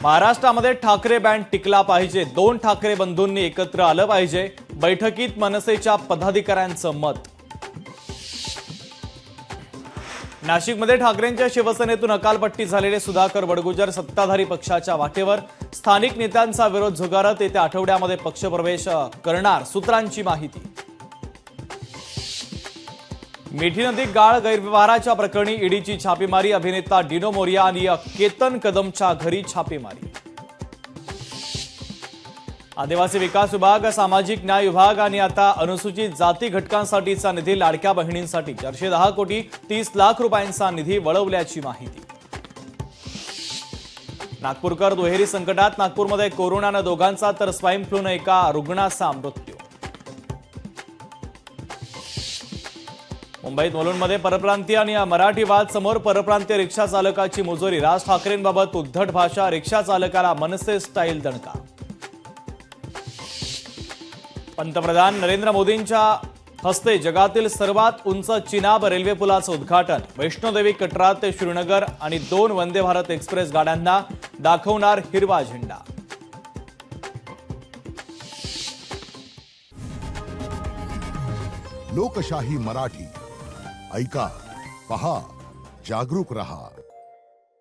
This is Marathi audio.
महाराष्ट्रामध्ये ठाकरे बँड टिकला पाहिजे, 2 ठाकरे बंधूंनी एकत्र आलं पाहिजे, बैठकीत मनसेच्या पदाधिकाऱ्यांचं मत। नाशिकमध्ये ठाकरेंच्या शिवसेनेतून अकालपट्टी झालेले सुधाकर बडगुजर सत्ताधारी पक्षाच्या वाटेवर, स्थानिक नेत्यांचा विरोध झुगारत येत्या आठवड्यामध्ये पक्षप्रवेश करणार, सूत्रांची माहिती। मिठी नदीत गाळ गैरव्यवहाराच्या प्रकरणी ईडीची छापेमारी, अभिनेता डिनो मोरिया आणि केतन कदमच्या घरी छापेमारी। आदिवासी विकास विभाग, सामाजिक न्याय विभाग आणि आता अनुसूचित जाती घटकांसाठीचा निधी, लाडक्या बहिणींसाठी 410 कोटी 30 लाख रुपयांचा निधी वळवल्याची माहिती। नागपूरकर दुहेरी संकटात, नागपूरमध्ये कोरोनानं दोघांचा तर स्वाईन फ्लूनं एका रुग्णाचा मृत्यू। मुंबईत मुलुंडमध्ये परप्रांतीय आणि मराठीवाद समोर, परप्रांतीय रिक्षा चालकाची मुजोरी, राज ठाकरेंबाबत उद्धट भाषा, रिक्षा चालकाला मनसे स्टाईल दणका। पंतप्रधान नरेंद्र मोदींच्या हस्ते जगातील सर्वात उंच चिनाब रेल्वे पुलाचं उद्घाटन, वैष्णोदेवी कटरा ते श्रीनगर आणि 2 वंदे भारत एक्सप्रेस गाड्यांना दाखवणार हिरवा झेंडा। लोकशाही मराठी ऐका, पहा, जागरूक रहा।